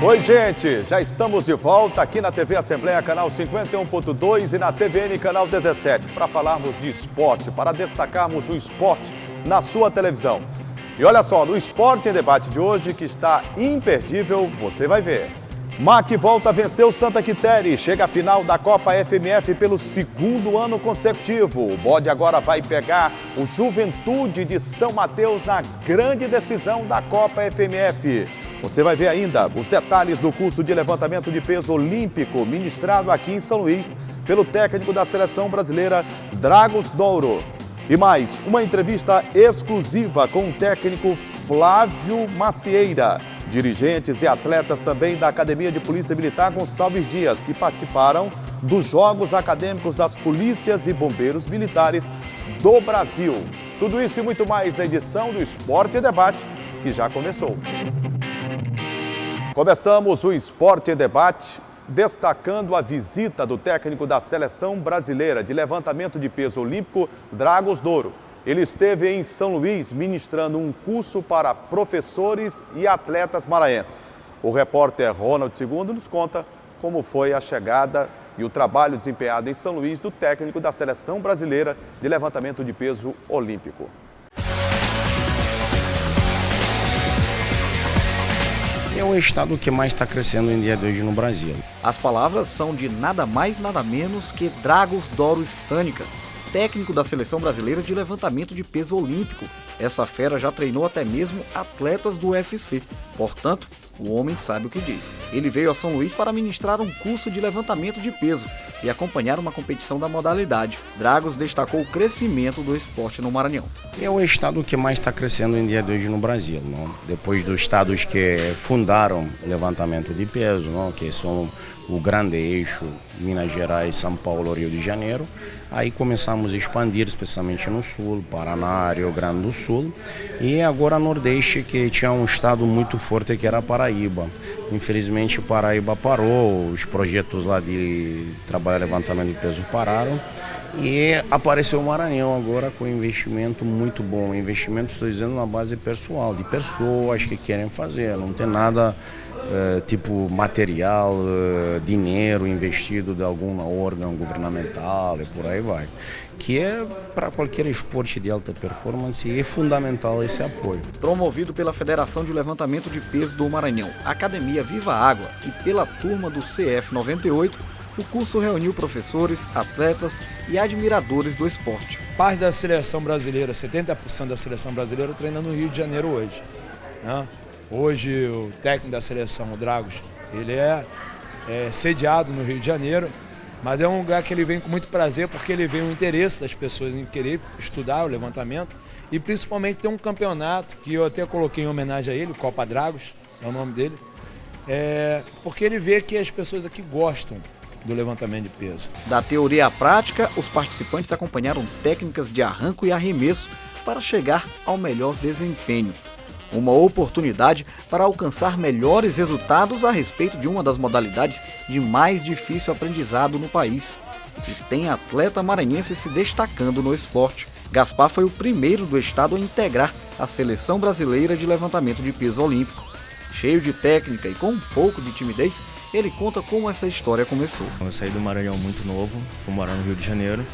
Oi, gente, já estamos de volta aqui na TV Assembleia, canal 51.2 e na TVN, canal 17, para falarmos de esporte, para destacarmos o esporte na sua televisão. E olha só, no Esporte em Debate de hoje, que está imperdível, você vai ver. MAC volta a vencer o Santa Quitéria e chega à final da Copa FMF pelo segundo ano consecutivo. O bode agora vai pegar o Juventude de São Mateus na grande decisão da Copa FMF. Você vai ver ainda os detalhes do curso de levantamento de peso olímpico ministrado aqui em São Luís pelo técnico da seleção brasileira, Dragos Douro. E mais, uma entrevista exclusiva com o técnico Flávio Macieira, dirigentes e atletas também da Academia de Polícia Militar Gonçalves Dias, que participaram dos Jogos Acadêmicos das Polícias e Bombeiros Militares do Brasil. Tudo isso e muito mais na edição do Esporte em Debate, que já começou. Começamos o Esporte em Debate destacando a visita do técnico da Seleção Brasileira de Levantamento de Peso Olímpico, Dragos Douro. Ele esteve em São Luís ministrando um curso para professores e atletas maranhenses. O repórter Ronald II nos conta como foi a chegada e o trabalho desempenhado em São Luís do técnico da Seleção Brasileira de Levantamento de Peso Olímpico. É o estado que mais está crescendo em dia de hoje no Brasil. As palavras são de nada mais nada menos que Dragos Douro Stânica, técnico da Seleção Brasileira de Levantamento de Peso Olímpico. Essa fera já treinou até mesmo atletas do UFC, portanto, o homem sabe o que diz. Ele veio a São Luís para ministrar um curso de levantamento de peso e acompanhar uma competição da modalidade. Dragos destacou o crescimento do esporte no Maranhão. É o estado que mais está crescendo em dia de hoje no Brasil, não? Depois dos estados que fundaram o levantamento de peso, não? Que são o grande eixo, Minas Gerais, São Paulo, Rio de Janeiro. Aí começamos a expandir, especialmente no Sul, Paraná, Rio Grande do Sul. E agora Nordeste, que tinha um estado muito forte, que era Paraíba. Infelizmente o Paraíba parou, os projetos lá de trabalhar levantamento de peso pararam. E apareceu o Maranhão agora com investimento muito bom. Investimento, estou dizendo, na base pessoal, de pessoas que querem fazer. Não tem nada tipo material, dinheiro investido de algum órgão governamental e por aí vai. Que é para qualquer esporte de alta performance e é fundamental esse apoio. Promovido pela Federação de Levantamento de Peso do Maranhão, Academia Viva Água e pela turma do CF 98, o curso reuniu professores, atletas e admiradores do esporte. Parte da seleção brasileira, 70% da seleção brasileira treina no Rio de Janeiro hoje, né? Hoje o técnico da seleção, o Dragos, ele é sediado no Rio de Janeiro, mas é um lugar que ele vem com muito prazer porque ele vê o interesse das pessoas em querer estudar o levantamento e principalmente tem um campeonato que eu até coloquei em homenagem a ele, o Copa Dragos, é o nome dele, porque ele vê que as pessoas aqui gostam do levantamento de peso. Da teoria à prática, os participantes acompanharam técnicas de arranco e arremesso para chegar ao melhor desempenho. Uma oportunidade para alcançar melhores resultados a respeito de uma das modalidades de mais difícil aprendizado no país. E tem atleta maranhense se destacando no esporte. Gaspar foi o primeiro do estado a integrar a Seleção Brasileira de Levantamento de Peso Olímpico. Cheio de técnica e com um pouco de timidez, ele conta como essa história começou. Eu saí do Maranhão muito novo, fui morar no Rio de Janeiro.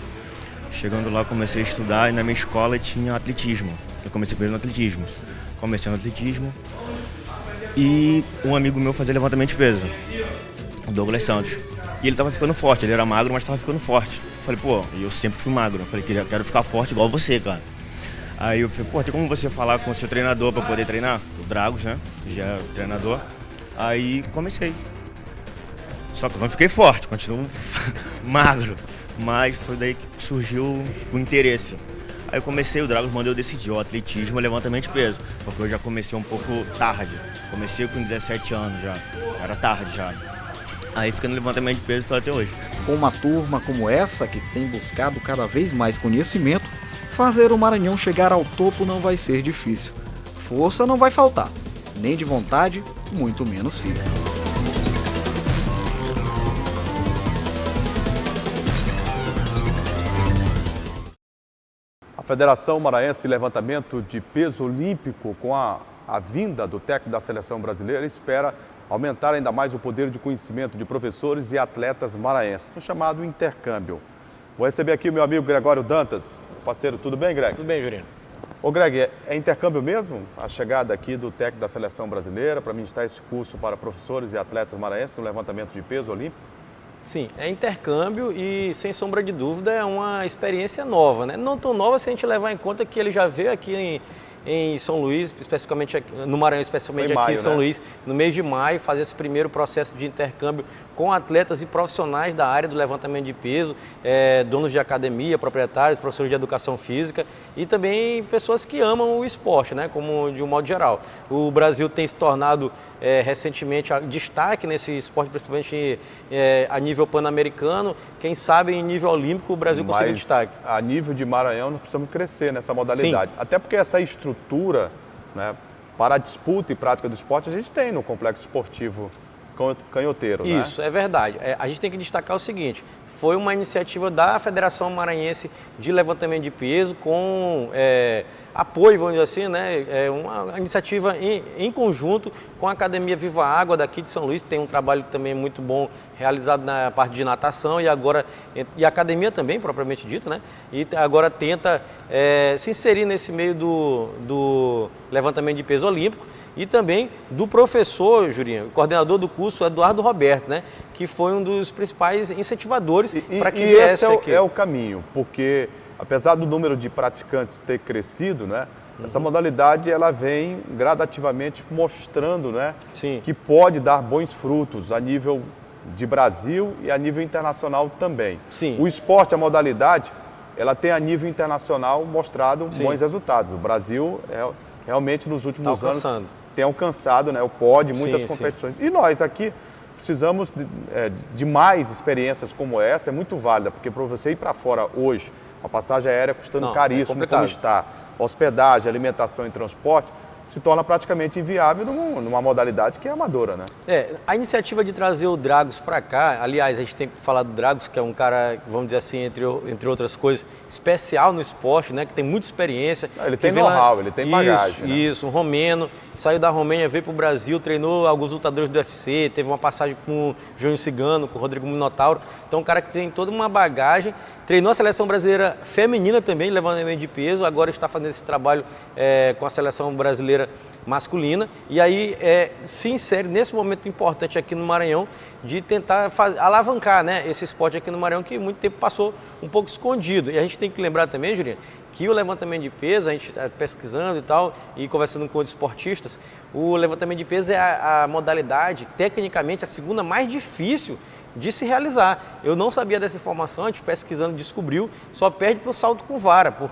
Chegando lá comecei a estudar e na minha escola tinha atletismo. Eu comecei primeiro no atletismo. Comecei no atletismo e um amigo meu fazia levantamento de peso, o Douglas Santos. E ele tava ficando forte, ele era magro, mas tava ficando forte. Falei, pô, e eu sempre fui magro. Falei, quero ficar forte igual você, cara. Aí eu falei, pô, tem como você falar com o seu treinador pra poder treinar? O Dragos, né? Já é o treinador. Aí comecei. Só que eu não fiquei forte, continuo magro. Mas foi daí que surgiu o interesse. Aí eu comecei, o Dragos mandou eu decidir, o atletismo e levantamento de peso, porque eu já comecei um pouco tarde, comecei com 17 anos já, era tarde já. Aí fiquei no levantamento de peso e tô até hoje. Com uma turma como essa, que tem buscado cada vez mais conhecimento, fazer o Maranhão chegar ao topo não vai ser difícil. Força não vai faltar, nem de vontade, muito menos física. A Federação Maranhense de Levantamento de Peso Olímpico, com a vinda do técnico da seleção brasileira, espera aumentar ainda mais o poder de conhecimento de professores e atletas maranhenses, no chamado intercâmbio. Vou receber aqui o meu amigo Gregório Dantas. Parceiro, tudo bem, Greg? Tudo bem, Jurino. Ô, Greg, é intercâmbio mesmo? A chegada aqui do técnico da seleção brasileira para ministrar esse curso para professores e atletas maranhenses no levantamento de peso olímpico? Sim, é intercâmbio e, sem sombra de dúvida, é uma experiência nova, né? Não tão nova se a gente levar em conta que ele já veio aqui em São Luís, especificamente aqui, no Maranhão, especialmente aqui em São Luís, no mês de maio, fazer esse primeiro processo de intercâmbio com atletas e profissionais da área do levantamento de peso, donos de academia, proprietários, professores de educação física e também pessoas que amam o esporte, né, como de um modo geral. O Brasil tem se tornado recentemente destaque nesse esporte, principalmente a nível pan-americano. Quem sabe em nível olímpico o Brasil conseguiu destaque. A nível de Maranhão nós precisamos crescer nessa modalidade. Sim. Até porque essa estrutura, né, para a disputa e prática do esporte a gente tem no complexo esportivo canhoteiro. Isso, né? É verdade. A gente tem que destacar o seguinte, foi uma iniciativa da Federação Maranhense de Levantamento de Peso com apoio, vamos dizer assim, né? Uma iniciativa em conjunto com a Academia Viva Água daqui de São Luís, tem um trabalho também muito bom realizado na parte de natação e a academia também, propriamente dito, né? E agora tenta se inserir nesse meio do levantamento de peso olímpico. E também do professor, Jurinho, coordenador do curso, Eduardo Roberto, né? Que foi um dos principais incentivadores para que viesse aqui. Esse é o caminho, porque apesar do número de praticantes ter crescido, né? Essa modalidade ela vem gradativamente mostrando, né? Sim. Que pode dar bons frutos a nível de Brasil e a nível internacional também. Sim. O esporte, a modalidade, ela tem a nível internacional mostrado bons resultados. O Brasil realmente nos últimos anos tem alcançado, né, o pódio em muitas competições. E nós aqui precisamos de mais experiências como essa, é muito válida, porque para você ir para fora hoje, uma passagem aérea custando caríssimo como está, hospedagem, alimentação e transporte, se torna praticamente inviável numa modalidade que é amadora, né? A iniciativa de trazer o Dragos para cá, aliás, a gente tem falado do Dragos, que é um cara, vamos dizer assim, entre outras coisas, especial no esporte, né? Que tem muita experiência. Ele tem know-how, ele tem bagagem. Isso, um romeno, saiu da Romênia, veio para o Brasil, treinou alguns lutadores do UFC, teve uma passagem com o Júnior Cigano, com o Rodrigo Minotauro. Então, um cara que tem toda uma bagagem. Treinou a seleção brasileira feminina também, levantamento de peso, agora está fazendo esse trabalho com a seleção brasileira masculina. E aí se insere nesse momento importante aqui no Maranhão de tentar alavancar, né, esse esporte aqui no Maranhão que muito tempo passou um pouco escondido. E a gente tem que lembrar também, Julinho, que o levantamento de peso, a gente está pesquisando e tal, e conversando com outros esportistas, o levantamento de peso é a modalidade, tecnicamente, a segunda mais difícil de se realizar. Eu não sabia dessa informação, a gente pesquisando descobriu, só perde para o salto com vara, por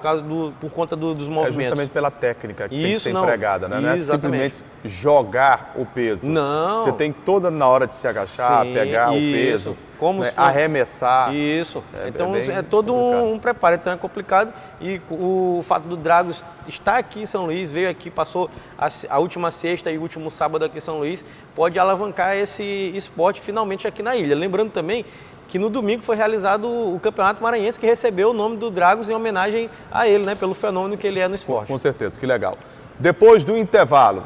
conta dos movimentos. Justamente pela técnica que tem que ser empregada, né? Não é simplesmente jogar o peso. Não. Você tem toda na hora de se agachar, pegar o peso, como arremessar. Isso. Então é todo um preparo, então é complicado. E o fato do Dragos estar aqui em São Luís, veio aqui, passou a última sexta e o último sábado aqui em São Luís, pode alavancar esse esporte finalmente aqui na ilha. Lembrando também que no domingo foi realizado o Campeonato Maranhense, que recebeu o nome do Dragos em homenagem a ele, né, pelo fenômeno que ele é no esporte. Com certeza, que legal. Depois do intervalo,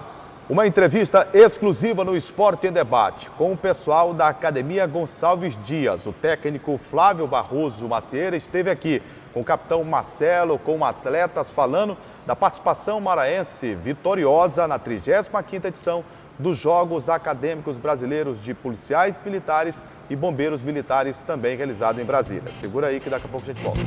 uma entrevista exclusiva no Esporte em Debate com o pessoal da Academia Gonçalves Dias. O técnico Flávio Barroso Macieira esteve aqui com o capitão Marcelo, com atletas, falando da participação maranhense vitoriosa na 35ª edição dos Jogos Acadêmicos Brasileiros de Policiais Militares e Bombeiros Militares, também realizado em Brasília. Segura aí que daqui a pouco a gente volta.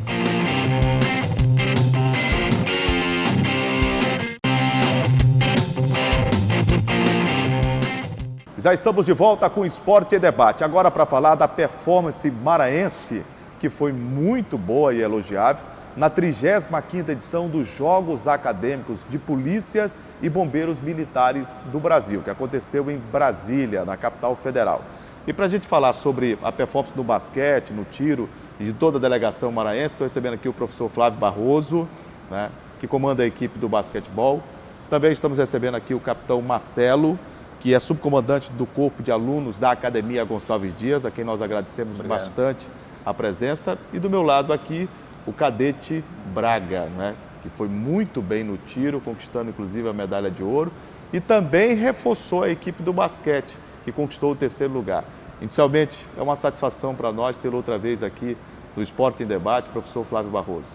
Já estamos de volta com o Esporte e Debate. Agora para falar da performance maranhense, que foi muito boa e elogiável, na 35ª edição dos Jogos Acadêmicos de Polícias e Bombeiros Militares do Brasil, que aconteceu em Brasília, na capital federal. E para a gente falar sobre a performance no basquete, no tiro e de toda a delegação maranhense, estou recebendo aqui o professor Flávio Barroso, né, que comanda a equipe do basquetebol. Também estamos recebendo aqui o capitão Marcelo, que é subcomandante do corpo de alunos da Academia Gonçalves Dias, a quem nós agradecemos bastante a presença. E do meu lado aqui, o cadete Braga, né, que foi muito bem no tiro, conquistando inclusive a medalha de ouro. E também reforçou a equipe do basquete, que conquistou o 3º lugar. Inicialmente, é uma satisfação para nós tê-lo outra vez aqui no Esporte em Debate, professor Flávio Barroso.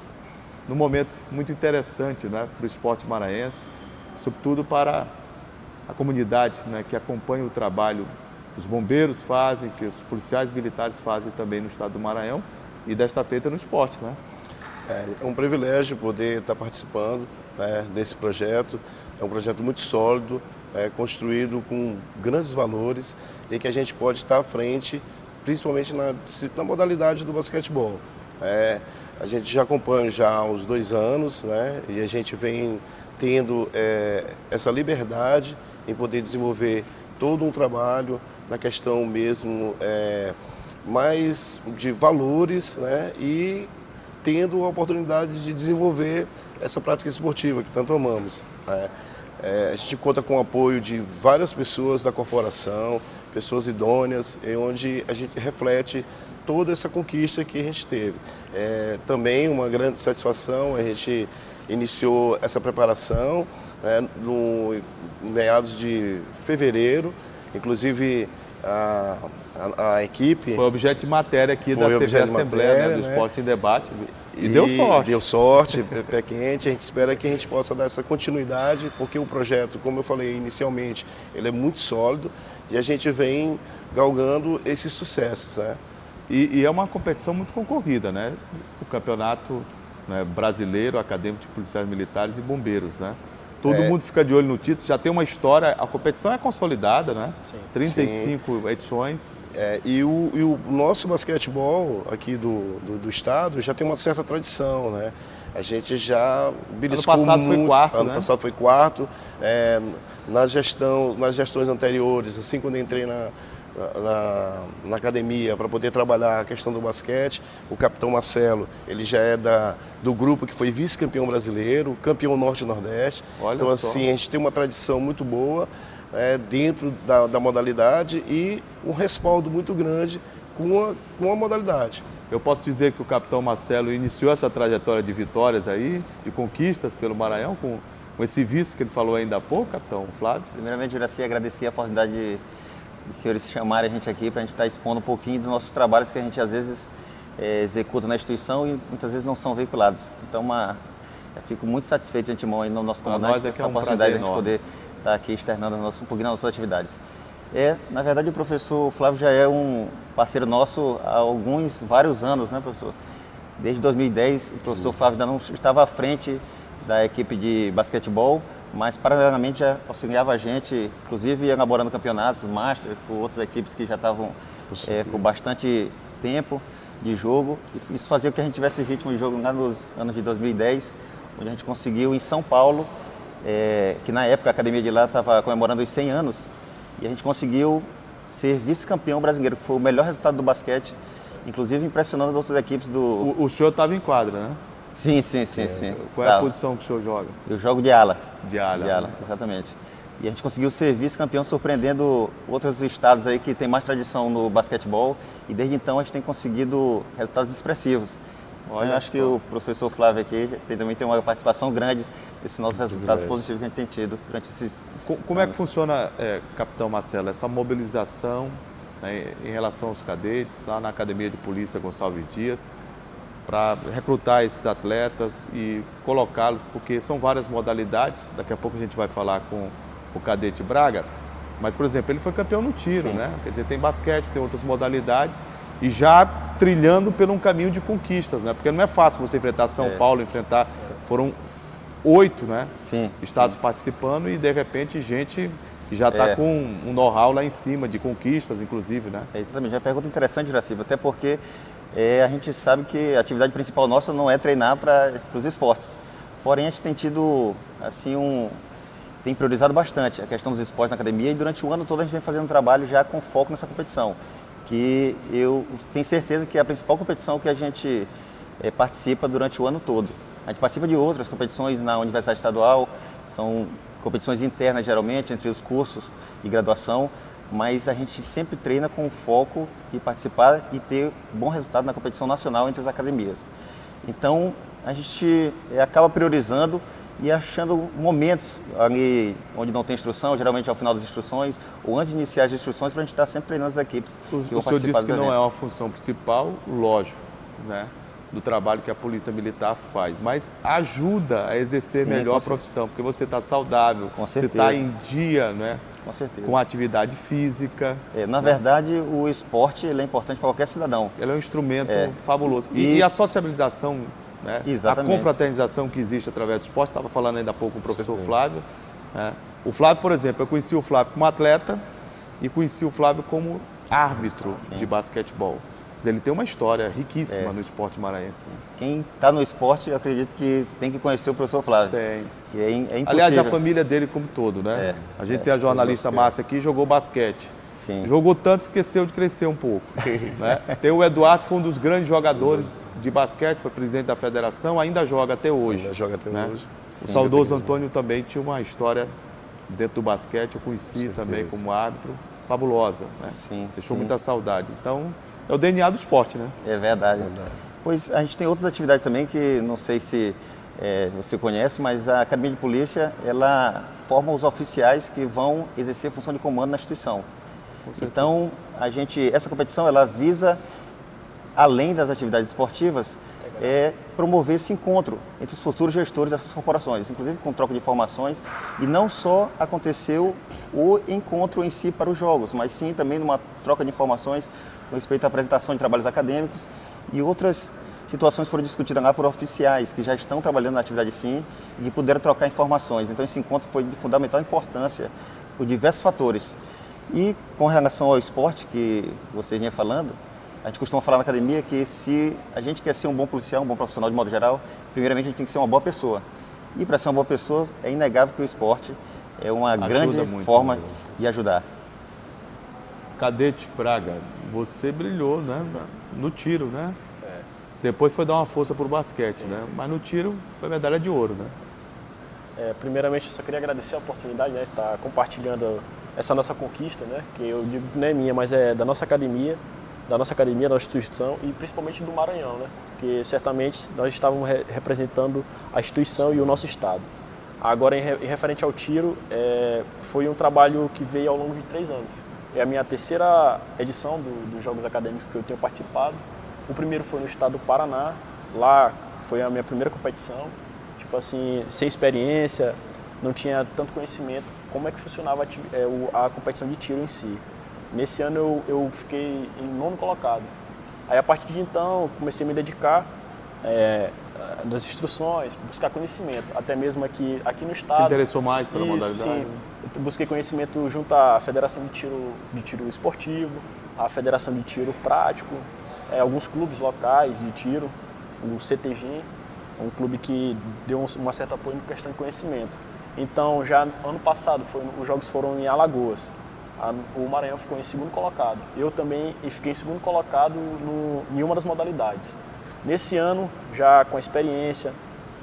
Num momento muito interessante, né, para o esporte maranhense, sobretudo para a comunidade, né, que acompanha o trabalho que os bombeiros fazem, que os policiais militares fazem também no estado do Maranhão e desta feita no esporte, né? É um privilégio poder estar participando, né, desse projeto. É um projeto muito sólido, construído com grandes valores e que a gente pode estar à frente, principalmente na modalidade do basquetebol. A gente já acompanha já há uns 2 anos, né, e a gente vem tendo essa liberdade em poder desenvolver todo um trabalho na questão mesmo mais de valores, né, e tendo a oportunidade de desenvolver essa prática esportiva que tanto amamos, né. A gente conta com o apoio de várias pessoas da corporação, pessoas idôneas, onde a gente reflete toda essa conquista que a gente teve. Também uma grande satisfação, a gente iniciou essa preparação, né, no meados de fevereiro, inclusive a equipe... Foi objeto de matéria aqui da TV Assembleia, né, do Esporte em Debate. E deu sorte. Deu sorte, pé quente. A gente espera que a gente possa dar essa continuidade, porque o projeto, como eu falei inicialmente, ele é muito sólido e a gente vem galgando esses sucessos, né? E é uma competição muito concorrida, né? O campeonato, né, brasileiro, acadêmico de policiais militares e bombeiros, né? Todo mundo fica de olho no título, já tem uma história, a competição é consolidada, né? Sim. 35 Sim. edições. E o nosso basquetebol aqui do estado já tem uma certa tradição, né? A gente já beliscou muito. Ano passado foi quarto, Ano passado foi quarto. Nas gestões anteriores, assim, quando eu entrei na academia para poder trabalhar a questão do basquete, o capitão Marcelo, ele já é do grupo que foi vice-campeão brasileiro, campeão norte-nordeste. Então, assim, a gente tem uma tradição muito boa dentro da modalidade e um respaldo muito grande com a modalidade. Eu posso dizer que o capitão Marcelo iniciou essa trajetória de vitórias aí, de conquistas pelo Maranhão, com esse vice que ele falou ainda há pouco, capitão Flávio. Primeiramente, Juraci, agradecer a oportunidade de os senhores chamarem a gente aqui para a gente estar expondo um pouquinho dos nossos trabalhos que a gente às vezes executa na instituição e muitas vezes não são veiculados. Então, eu fico muito satisfeito de antemão aí no nosso comandante com essa oportunidade de a gente poder estar aqui externando um pouquinho das nossas atividades. Na verdade, o professor Flávio já é um parceiro nosso há vários anos, né, professor? Desde 2010, o professor Flávio ainda não estava à frente da equipe de basquetebol, mas paralelamente já auxiliava a gente, inclusive elaborando campeonatos, master, com outras equipes que já estavam com bastante tempo de jogo. E isso fazia com que a gente tivesse ritmo de jogo lá nos anos de 2010, onde a gente conseguiu em São Paulo, que na época a academia de lá estava comemorando os 100 anos, e a gente conseguiu ser vice-campeão brasileiro, que foi o melhor resultado do basquete, inclusive impressionando as outras equipes do... O senhor estava em quadra, né? Sim. Qual é a posição que o senhor joga? Eu jogo de ala. De ala, né? Exatamente. E a gente conseguiu ser vice-campeão surpreendendo outros estados aí que tem mais tradição no basquetebol. E desde então a gente tem conseguido resultados expressivos. Então, eu acho que o professor Flávio aqui também tem uma participação grande nesses nossos resultados positivos que a gente tem tido durante esses Como é que funciona, capitão Marcelo, essa mobilização, né, em relação aos cadetes, lá na Academia de Polícia Gonçalves Dias, para recrutar esses atletas e colocá-los, porque são várias modalidades, daqui a pouco a gente vai falar com o cadete Braga, mas, por exemplo, ele foi campeão no tiro, né? Quer dizer, tem basquete, tem outras modalidades, e já trilhando por um caminho de conquistas, né? Porque não é fácil você enfrentar São Paulo, foram 8, né? Estados participando e, de repente, gente que já está com um know-how lá em cima, de conquistas, inclusive, né? Exatamente, é uma pergunta interessante, Juraci, até porque a gente sabe que a atividade principal nossa não é treinar para os esportes. Porém, a gente tem tido, assim, tem priorizado bastante a questão dos esportes na academia e durante o ano todo a gente vem fazendo um trabalho já com foco nessa competição, que eu tenho certeza que é a principal competição que a gente participa durante o ano todo. A gente participa de outras competições na Universidade Estadual, são competições internas geralmente entre os cursos de graduação, mas a gente sempre treina com foco em participar e ter bom resultado na competição nacional entre as academias. Então, a gente acaba priorizando e achando momentos ali onde não tem instrução, geralmente ao final das instruções, ou antes de iniciar as instruções, para a gente estar sempre treinando as equipes que vão O senhor participar disse que dos não é eventos. uma função principal, lógico, né, do trabalho que a Polícia Militar faz, mas ajuda a exercer Sim, melhor com a profissão, porque você está saudável, Com você certeza. está em dia, né, Com certeza. com atividade física. Na verdade, o esporte ele é importante para qualquer cidadão. Ele é um instrumento fabuloso. E- E a sociabilização, né, a Exatamente. confraternização que existe através do esporte, estava falando ainda há pouco com o professor Flávio. Né? O Flávio, por exemplo, eu conheci o Flávio como atleta e conheci o Flávio como árbitro de basquetebol. Ele tem uma história riquíssima no esporte maranhense. Quem está no esporte, eu acredito que tem que conhecer o professor Flávio. Tem. Que é impossível. Aliás, a família dele como todo, né? A gente tem a jornalista Márcia aqui, jogou basquete. Sim. Jogou tanto, esqueceu de crescer um pouco. Né? Tem o Eduardo, foi um dos grandes jogadores de basquete, foi presidente da federação, ainda joga até hoje. Ainda joga até né? hoje. O saudoso Antônio também tinha uma história dentro do basquete, eu conheci também como árbitro, fabulosa. Né? Sim, Deixou sim. muita saudade. Então, é o DNA do esporte, né? É verdade. Pois a gente tem outras atividades também que não sei se você conhece, mas a Academia de Polícia, ela forma os oficiais que vão exercer a função de comando na instituição. Então, essa competição, ela visa, além das atividades esportivas, promover esse encontro entre os futuros gestores dessas corporações, inclusive com troca de informações. E não só aconteceu o encontro em si para os jogos, mas sim também numa troca de informações com respeito à apresentação de trabalhos acadêmicos e outras situações foram discutidas lá por oficiais que já estão trabalhando na atividade fim e que puderam trocar informações. Então esse encontro foi de fundamental importância por diversos fatores. E com relação ao esporte que você vinha falando, a gente costuma falar na academia que se a gente quer ser um bom policial, um bom profissional de modo geral, primeiramente a gente tem que ser uma boa pessoa. E para ser uma boa pessoa, é inegável que o esporte é uma Ajuda grande muito, forma né? de ajudar. Cadete Praga, você brilhou, né? No tiro, né? Depois foi dar uma força pro basquete, né? Mas no tiro foi medalha de ouro, né? Primeiramente, eu só queria agradecer a oportunidade, né, de estar compartilhando essa nossa conquista, né, que eu digo que não é minha, mas é da nossa academia, da nossa instituição e principalmente do Maranhão, né, porque certamente nós estávamos representando a instituição e o nosso estado. Agora, em referente ao tiro, foi um trabalho que veio ao longo de 3 anos. É a minha terceira edição dos Jogos Acadêmicos que eu tenho participado. O primeiro foi no estado do Paraná, lá foi a minha primeira competição. Tipo assim, sem experiência, não tinha tanto conhecimento como é que funcionava a competição de tiro em si. Nesse ano eu fiquei em 9º colocado. Aí a partir de então comecei a me dedicar das instruções, buscar conhecimento, até mesmo aqui no estado. Se interessou mais pela modalidade? Sim, eu busquei conhecimento junto à Federação de Tiro Esportivo, à Federação de Tiro Prático, alguns clubes locais de tiro, o CTG, um clube que deu uma certa apoio em questão de conhecimento. Então, já ano passado, os jogos foram em Alagoas. O Maranhão ficou em 2º colocado. Eu também fiquei em 2º colocado em uma das modalidades. Nesse ano, já com a experiência,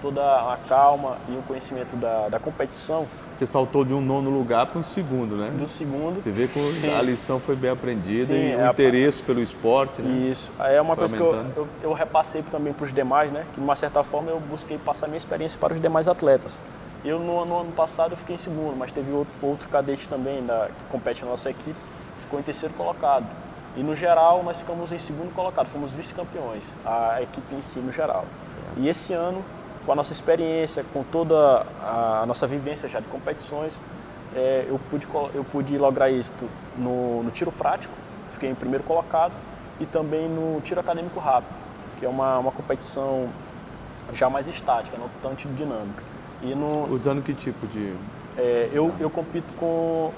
toda a calma e o conhecimento da competição. Você saltou de um 9º lugar para um 2º, né? Do 2º. Você vê que a lição foi bem aprendida. Sim, e o interesse pelo esporte, né? Isso. É uma foi coisa que eu repassei também para os demais, né? Que de uma certa forma eu busquei passar minha experiência para os demais atletas. Eu no ano passado eu fiquei em 2º, mas teve outro cadete também que compete na nossa equipe, ficou em 3º colocado. E no geral nós ficamos em 2º colocado, fomos vice-campeões, a equipe em si no geral. E esse ano, com a nossa experiência, com toda a nossa vivência já de competições, eu pude lograr êxito no tiro prático, fiquei em 1º colocado, e também no tiro acadêmico rápido, que é uma competição já mais estática, não tanto dinâmica. Usando que tipo de... Eu compito com...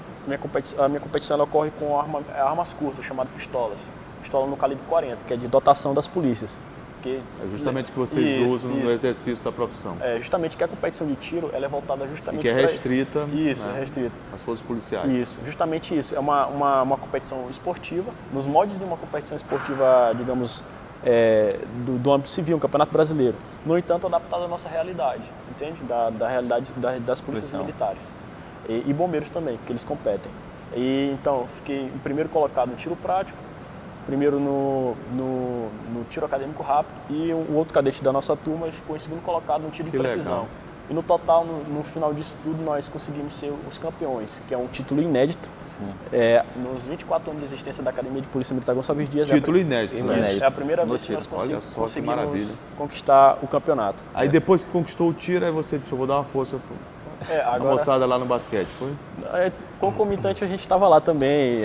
A minha competição ela ocorre com armas curtas, chamadas pistolas. Pistola no calibre 40, que é de dotação das polícias. É justamente o que vocês usam no exercício da profissão. Justamente que a competição de tiro ela é voltada justamente... E que é restrita... Isso, né, é restrita. às forças policiais. Isso, justamente isso. É uma competição esportiva, nos moldes de uma competição esportiva, digamos, do âmbito civil, um campeonato brasileiro. No entanto, adaptado à nossa realidade, entende? Da realidade das polícias militares. E bombeiros também, que eles competem. Então, eu fiquei em 1º colocado no tiro prático, primeiro no tiro acadêmico rápido, e o outro cadete da nossa turma ficou em 2º colocado no tiro de precisão. E no total, no final disso tudo, nós conseguimos ser os campeões, que é um título inédito. Nos 24 anos de existência da Academia de Polícia Militar Gonçalves Dias. Título inédito. É a primeira vez que nós Olha só que maravilha. conseguimos conquistar o campeonato. Aí depois que conquistou o tiro, aí você disse, eu vou dar uma força pra moçada lá no basquete, foi? Concomitante a gente estava lá também.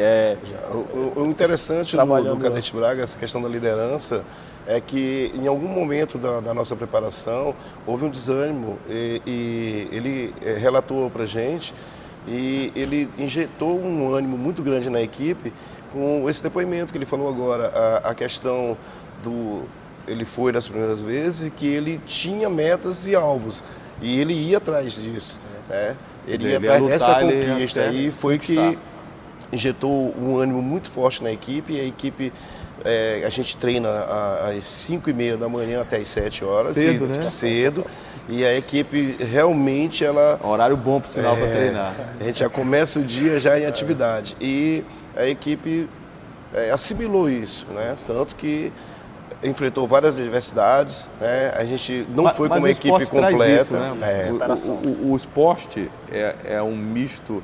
O interessante do Cadete Braga, essa questão da liderança, é que em algum momento da nossa preparação houve um desânimo e ele relatou para a gente e ele injetou um ânimo muito grande na equipe com esse depoimento que ele falou agora, a questão ele foi das primeiras vezes e que ele tinha metas e alvos e ele ia atrás disso, né? Ele ia atrás dessa conquista e foi que injetou um ânimo muito forte na equipe e a equipe a gente treina às 5h30 da manhã até às 7 horas. Cedo, né? Cedo. E a equipe realmente, horário bom para sinal para treinar. A gente já começa o dia já em atividade. E a equipe assimilou isso, né? Tanto que enfrentou várias adversidades, né? A gente não foi com uma equipe completa. Isso, né? O esporte é um misto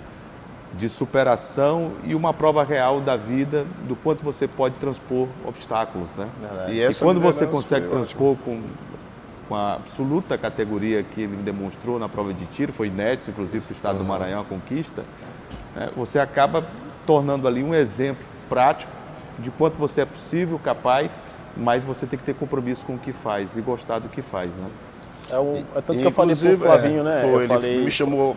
de superação e uma prova real da vida, do quanto você pode transpor obstáculos, né? E quando você consegue transpor com a absoluta categoria que ele demonstrou na prova de tiro, foi inédito, inclusive para o estado do Maranhão, a conquista, né? Você acaba tornando ali um exemplo prático de quanto você é possível, capaz, mas você tem que ter compromisso com o que faz e gostar do que faz, né? Tanto que eu falei pro Flavinho, né? Ele me chamou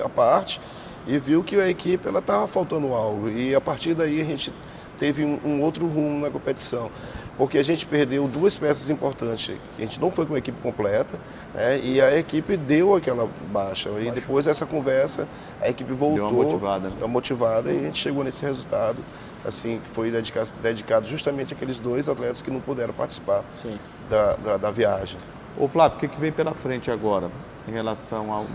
à parte e viu que a equipe estava faltando algo. E a partir daí a gente teve um outro rumo na competição. Porque a gente perdeu duas peças importantes. A gente não foi com a equipe completa, né? E a equipe deu aquela baixa. E depois dessa conversa, a equipe voltou. Deu uma motivada e a gente chegou nesse resultado, assim, que foi dedicado justamente àqueles dois atletas que não puderam participar da viagem. Ô Flávio, o que vem pela frente agora em relação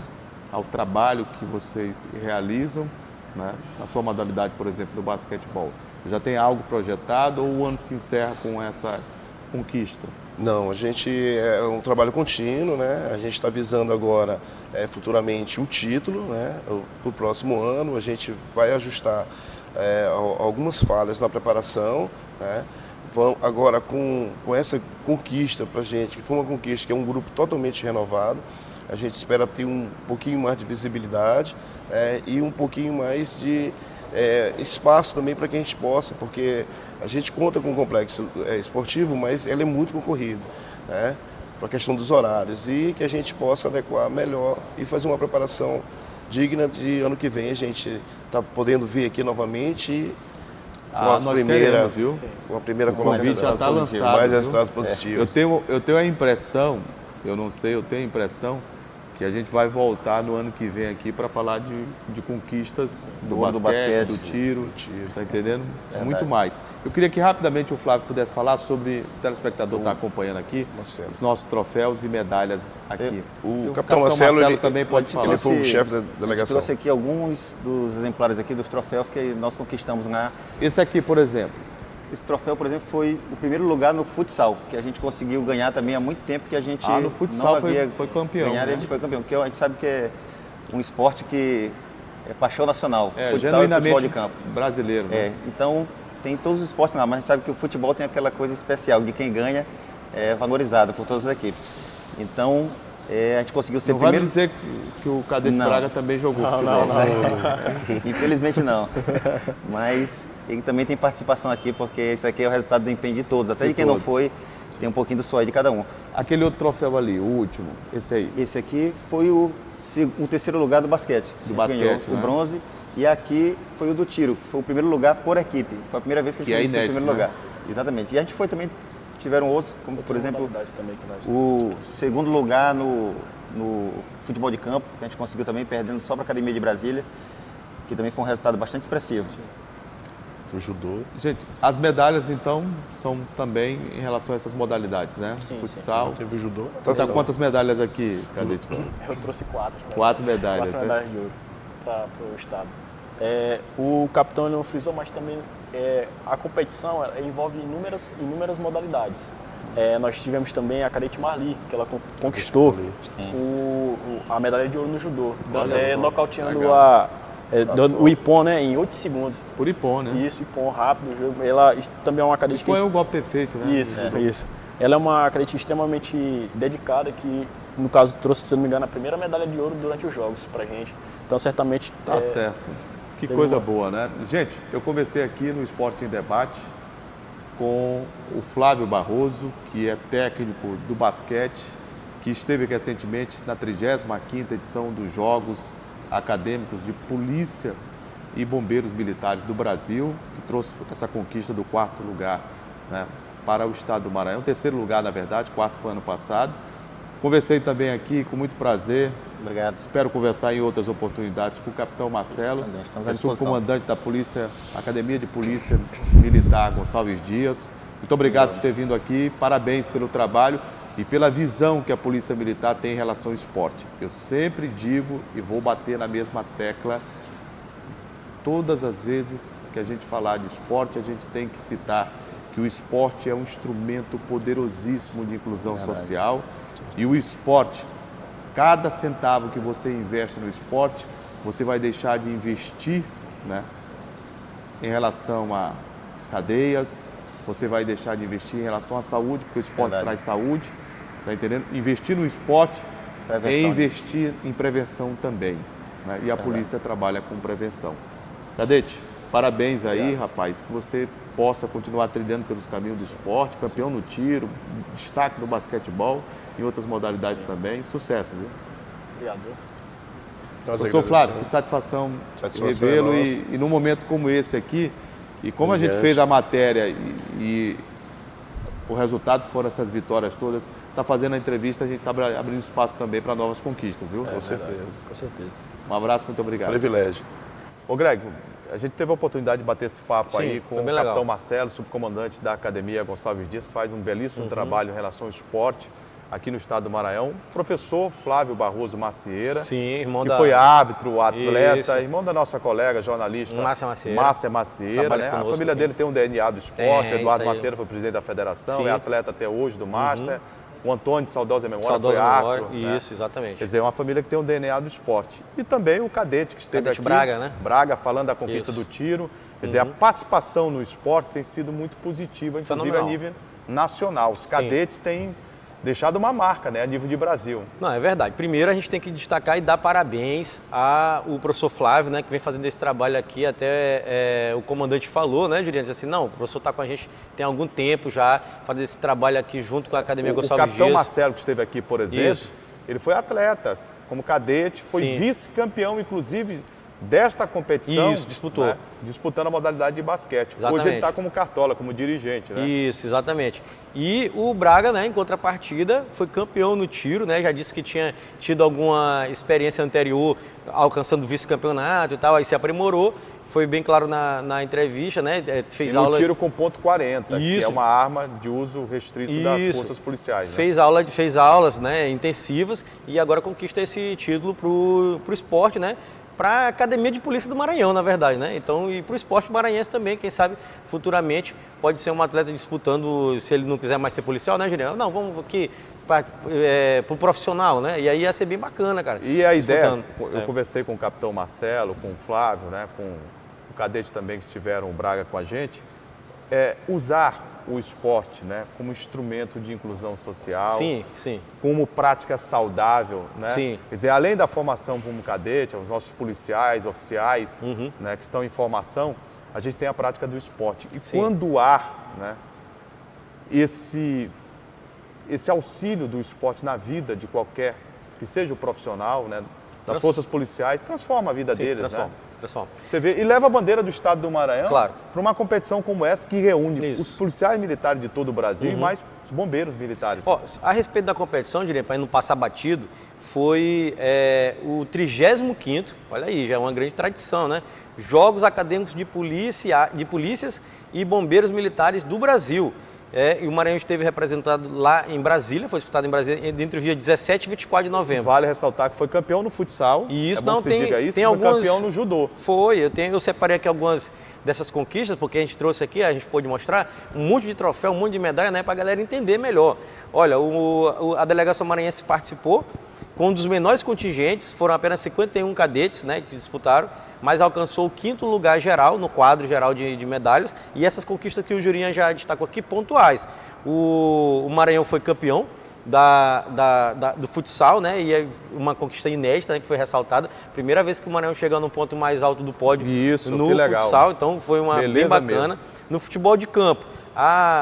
ao trabalho que vocês realizam, né, na sua modalidade, por exemplo, do basquetebol? Já tem algo projetado ou o ano se encerra com essa conquista? Não, a gente é um trabalho contínuo, né? A gente está visando agora futuramente o título, né? Para o próximo ano a gente vai ajustar algumas falhas na preparação, né? Agora com essa conquista para a gente, que foi uma conquista que é um grupo totalmente renovado, a gente espera ter um pouquinho mais de visibilidade e um pouquinho mais de espaço também para que a gente possa, porque a gente conta com um complexo esportivo, mas ele é muito concorrido, né, para a questão dos horários e que a gente possa adequar melhor e fazer uma preparação digna de ano que vem a gente está podendo vir aqui novamente e nós queremos, viu? Uma primeira colocação. O convite já está lançado. Mais resultados positivos. Eu tenho a impressão, eu não sei, eu tenho a impressão que a gente vai voltar no ano que vem aqui para falar de conquistas do basquete, do tiro, tá entendendo? Muito mais. Eu queria que rapidamente o Flávio pudesse falar sobre, o telespectador está acompanhando aqui, os nossos troféus e medalhas aqui. O capitão Marcelo ele também pode falar. Ele foi o chefe da delegação. Trouxe aqui alguns dos exemplares aqui dos troféus que nós conquistamos na... Esse aqui, por exemplo. Esse troféu, por exemplo, foi o primeiro lugar no futsal, que a gente conseguiu ganhar também há muito tempo que a gente no futsal não havia foi campeão. Ganhado, né? A gente foi campeão, porque a gente sabe que é um esporte que é paixão nacional. Futsal e futebol de campo. Brasileiro. Né? Então tem todos os esportes lá, mas a gente sabe que o futebol tem aquela coisa especial, de quem ganha é valorizado por todas as equipes. Então a gente conseguiu ser primeiro... Não vai dizer que o Cadete Braga também jogou futebol. Não. Infelizmente não. Mas ele também tem participação aqui, porque isso aqui é o resultado do empenho de todos. Até de quem não foi, tem um pouquinho do suor de cada um. Aquele outro troféu ali, o último, esse aí? Esse aqui foi o terceiro lugar do basquete. Do basquete, o bronze. E aqui foi o do tiro, que foi o primeiro lugar por equipe. Foi a primeira vez que a gente ganhou o primeiro lugar. Exatamente. E a gente foi também, tiveram outros, como por exemplo, o segundo lugar no futebol de campo, que a gente conseguiu também, perdendo só para a Academia de Brasília, que também foi um resultado bastante expressivo. Sim. O judô. Gente, as medalhas então são também em relação a essas modalidades, né? Sim, futsal. Teve o judô. Você tá quantas medalhas aqui, Cadete? Eu trouxe 4. 4 medalhas. 4 medalhas de ouro para o estado. O capitão não frisou, mas também a competição envolve inúmeras modalidades. nós tivemos também a cadete Marli, que ela conquistou a medalha de ouro no judô, nocauteando o Ippon, né, em 8 segundos. Por Ippon, né? Isso, Ippon rápido, o jogo. Ela também é uma cadete Ippon é o golpe perfeito, né? Isso. Ela é uma cadete extremamente dedicada que, no caso, trouxe, se não me engano, a primeira medalha de ouro durante os jogos pra gente. Então, certamente... Tá certo. Que coisa boa, né? Gente, eu conversei aqui no Esporte em Debate com o Flávio Barroso, que é técnico do basquete, que esteve recentemente na 35ª edição dos Jogos Acadêmicos de Polícia e Bombeiros Militares do Brasil, que trouxe essa conquista do 4º lugar, né, para o estado do Maranhão. 3º lugar, na verdade, 4º foi ano passado. Conversei também aqui com muito prazer. Obrigado. Espero conversar em outras oportunidades com o capitão Marcelo, que é subcomandante da Polícia, Academia de Polícia Militar Gonçalves Dias. Muito obrigado por ter vindo aqui, parabéns pelo trabalho e pela visão que a Polícia Militar tem em relação ao esporte. Eu sempre digo e vou bater na mesma tecla, todas as vezes que a gente falar de esporte, a gente tem que citar que o esporte é um instrumento poderosíssimo de inclusão social e o esporte, cada centavo que você investe no esporte, você vai deixar de investir, né, em relação às cadeias, você vai deixar de investir em relação à saúde, porque o esporte traz saúde, tá entendendo? Investir no esporte é investir em prevenção também, né? E a polícia trabalha com prevenção. Cadete, parabéns aí, rapaz, que você possa continuar trilhando pelos caminhos do esporte, campeão no tiro, destaque no basquetebol e outras modalidades também. Sucesso, viu? Obrigado. Professor Flávio, que satisfação revê-lo e num momento como esse aqui, e como a gente fez a matéria e o resultado foram essas vitórias todas, está fazendo a entrevista, a gente está abrindo espaço também para novas conquistas, viu? Com certeza. Com certeza. Um abraço, muito obrigado. Privilégio. Ô Greg, a gente teve a oportunidade de bater esse papo aí com o capitão legal. Marcelo, subcomandante da Academia Gonçalves Dias, que faz um belíssimo trabalho em relação ao esporte aqui no estado do Maranhão. Professor Flávio Barroso Macieira, irmão que da... foi árbitro, atleta, Isso. irmão da nossa colega jornalista Márcia Macieira. Macieira, né? A família dele tem um DNA do esporte, Eduardo isso aí. Macieira foi presidente da federação, Sim. é atleta até hoje do Master. O Antônio, de saudosa memória, Saudosa foi memória, árbitro. Né? isso, exatamente. Quer dizer, é uma família que tem um DNA do esporte. E também o cadete que esteve Cadete aqui. Braga, né? Braga, falando da conquista Isso. do tiro. Quer dizer, a participação no esporte tem sido muito positiva, inclusive Fenomenal. a nível nacional. Os cadetes têm deixado uma marca, né, a nível de Brasil. Não, é verdade. Primeiro a gente tem que destacar e dar parabéns ao professor Flávio, né, que vem fazendo esse trabalho aqui, até o comandante falou, né, Juliano, disse assim, não, o professor está com a gente tem algum tempo já, fazendo esse trabalho aqui junto com a Academia Gonçalves Dias. O capitão Marcelo, que esteve aqui, por exemplo, ele foi atleta, como cadete, foi vice-campeão, inclusive, desta competição. Isso, disputou. Né, disputando a modalidade de basquete. Exatamente. Hoje ele está como cartola, como dirigente, né? Isso, exatamente. E o Braga, né, em contrapartida, foi campeão no tiro, né? Já disse que tinha tido alguma experiência anterior alcançando vice-campeonato e tal, aí se aprimorou. Foi bem claro na entrevista, né? Fez aulas... tiro com ponto .40, que é uma arma de uso restrito das forças policiais. Né? Fez aulas, né, intensivas e agora conquista esse título pro esporte, né? Para a Academia de Polícia do Maranhão, na verdade, né? Então, e para o esporte maranhense também, quem sabe futuramente pode ser um atleta disputando, se ele não quiser mais ser policial, né, Juliano? Não, vamos aqui para o profissional, né? E aí ia ser bem bacana, cara. E a ideia, eu conversei com o capitão Marcelo, com o Flávio, né, com o cadete também que estiveram o Braga com a gente, usar o esporte, né, como instrumento de inclusão social, sim, sim, como prática saudável, né? Sim. Quer dizer, além da formação como cadete, os nossos policiais, oficiais, né, que estão em formação, a gente tem a prática do esporte. E quando há, né, esse auxílio do esporte na vida de qualquer, que seja o profissional, né, das forças policiais, transforma a vida deles, transforma. né? Você vê, e leva a bandeira do estado do Maranhão para uma competição como essa que reúne os policiais militares de todo o Brasil e mais os bombeiros militares. Ó, a respeito da competição, diria, para não passar batido, foi o 35º, olha aí, já é uma grande tradição, né? Jogos Acadêmicos de Polícias e Bombeiros Militares do Brasil. E o Maranhão esteve representado lá em Brasília, foi disputado em Brasília entre os dias 17 e 24 de novembro. Vale ressaltar que foi campeão no futsal. E isso não tem alguns... campeão no judô. Foi, eu separei aqui algumas dessas conquistas, porque a gente trouxe aqui, a gente pôde mostrar um monte de troféu, um monte de medalha, né, para a galera entender melhor. Olha, a delegação maranhense participou com um dos menores contingentes, foram apenas 51 cadetes, né, que disputaram, mas alcançou o 5º lugar geral, no quadro geral de medalhas, e essas conquistas que o Jurinha já destacou aqui, pontuais. O Maranhão foi campeão do futsal, né, e é uma conquista inédita, né, que foi ressaltada. Primeira vez que o Maranhão chega no ponto mais alto do pódio no futsal, então foi bem bacana. Mesmo. No futebol de campo,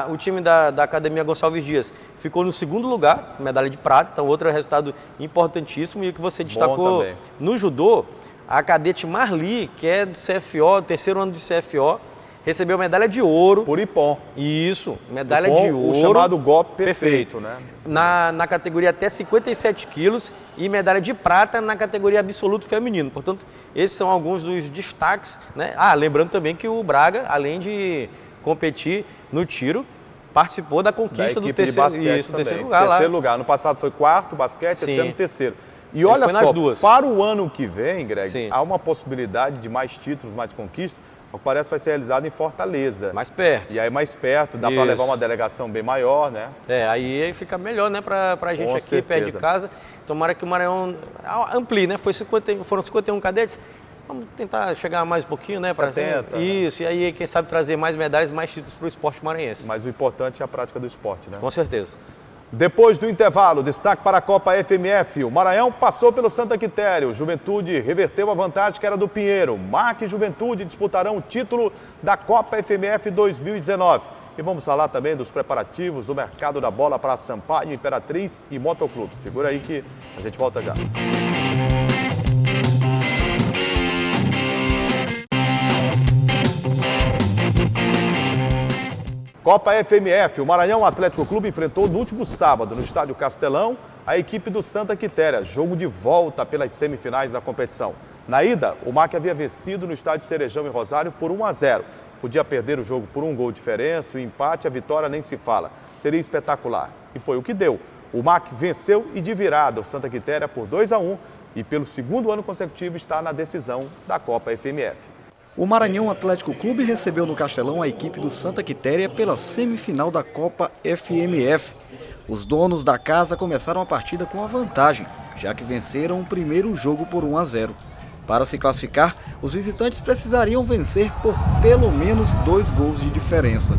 o time da Academia Gonçalves Dias ficou no 2º lugar, medalha de prata, então outro resultado importantíssimo. E o que você destacou no judô, a cadete Marli, que é do CFO, 3º ano de CFO, recebeu medalha de ouro. Por Ipom. Isso, medalha de ouro. O chamado golpe perfeito, né? Na categoria até 57 quilos e medalha de prata na categoria absoluto feminino. Portanto, esses são alguns dos destaques, né? Lembrando também que o Braga, além de competir no tiro, participou da conquista do terceiro lugar. Terceiro lugar. No passado foi 4º basquete, esse ano 3º. E olha só, para o ano que vem, Greg, há uma possibilidade de mais títulos, mais conquistas. O que parece vai ser realizado em Fortaleza. Mais perto. E aí mais perto, dá para levar uma delegação bem maior, né? Aí fica melhor, né, pra gente aqui, perto de casa. Tomara que o Maranhão amplie, né? Foram 51 cadetes. Vamos tentar chegar mais um pouquinho, né? 70. Isso, e aí quem sabe trazer mais medalhas, mais títulos para o esporte maranhense. Mas o importante é a prática do esporte, né? Com certeza. Depois do intervalo, destaque para a Copa FMF. O Maranhão passou pelo Santa Quitéria. O Juventude reverteu a vantagem que era do Pinheiro. MAC e Juventude disputarão o título da Copa FMF 2019. E vamos falar também dos preparativos do mercado da bola para Sampaio, Imperatriz e Motoclube. Segura aí que a gente volta já. Copa FMF, o Maranhão Atlético Clube enfrentou no último sábado, no Estádio Castelão, a equipe do Santa Quitéria, jogo de volta pelas semifinais da competição. Na ida, o MAC havia vencido no Estádio Cerejão em Rosário por 1-0. Podia perder o jogo por 1 gol de diferença, o empate, a vitória nem se fala. Seria espetacular. E foi o que deu. O MAC venceu e de virada o Santa Quitéria por 2-1 e pelo 2º ano consecutivo está na decisão da Copa FMF. O Maranhão Atlético Clube recebeu no Castelão a equipe do Santa Quitéria pela semifinal da Copa FMF. Os donos da casa começaram a partida com a vantagem, já que venceram o primeiro jogo por 1-0. Para se classificar, os visitantes precisariam vencer por pelo menos 2 gols de diferença.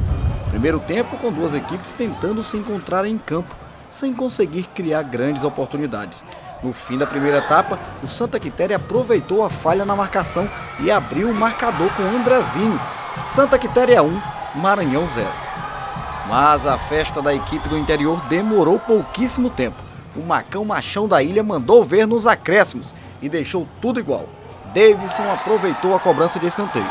Primeiro tempo com 2 equipes tentando se encontrar em campo, sem conseguir criar grandes oportunidades. No fim da primeira etapa, o Santa Quitéria aproveitou a falha na marcação e abriu o marcador com Andrezinho. Santa Quitéria 1, Maranhão 0. Mas a festa da equipe do interior demorou pouquíssimo tempo. O Macão Machão da Ilha mandou ver nos acréscimos e deixou tudo igual. Davidson aproveitou a cobrança de escanteio.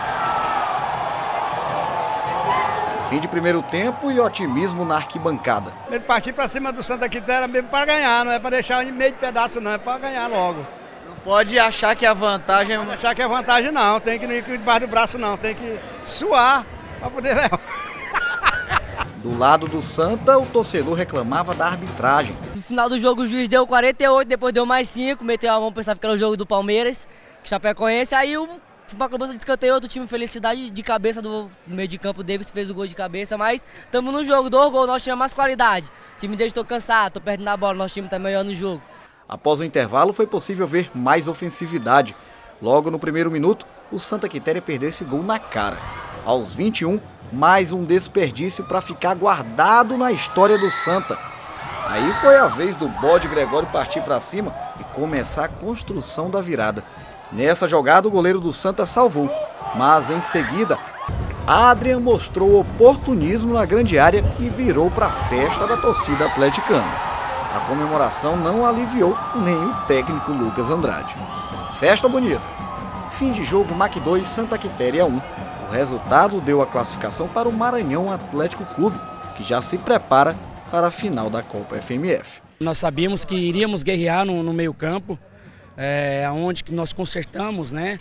Fim de primeiro tempo e otimismo na arquibancada. Ele partir para cima do Santa Quitéria mesmo para ganhar, não é para deixar em meio de pedaço não, é para ganhar logo. Não pode achar que a vantagem... Não pode achar que é vantagem não, tem que ir debaixo do braço não, tem que suar para poder levar. Do lado do Santa, o torcedor reclamava da arbitragem. No final do jogo o juiz deu 48, depois deu mais 5, meteu a mão, pensava que era o jogo do Palmeiras, que Chapecoense, aí uma cobrança de escanteio, outro time felicidade de cabeça do meio de campo, o Davis fez o gol de cabeça, mas estamos no jogo, 2 gols, nosso time é mais qualidade. O time deles estou cansado, estou perdendo a bola, nosso time está melhor no jogo. Após o intervalo foi possível ver mais ofensividade. Logo no primeiro minuto, o Santa Quitéria perdeu esse gol na cara. Aos 21, mais um desperdício para ficar guardado na história do Santa. Aí foi a vez do Bode Gregório partir para cima e começar a construção da virada. Nessa jogada, o goleiro do Santa salvou, mas em seguida, Adrian mostrou oportunismo na grande área e virou para a festa da torcida atleticana. A comemoração não aliviou nem o técnico Lucas Andrade. Festa bonita. Fim de jogo, MAC 2, Santa Quitéria 1. O resultado deu a classificação para o Maranhão Atlético Clube, que já se prepara para a final da Copa FMF. Nós sabíamos que iríamos guerrear no meio campo, onde que nós consertamos, né?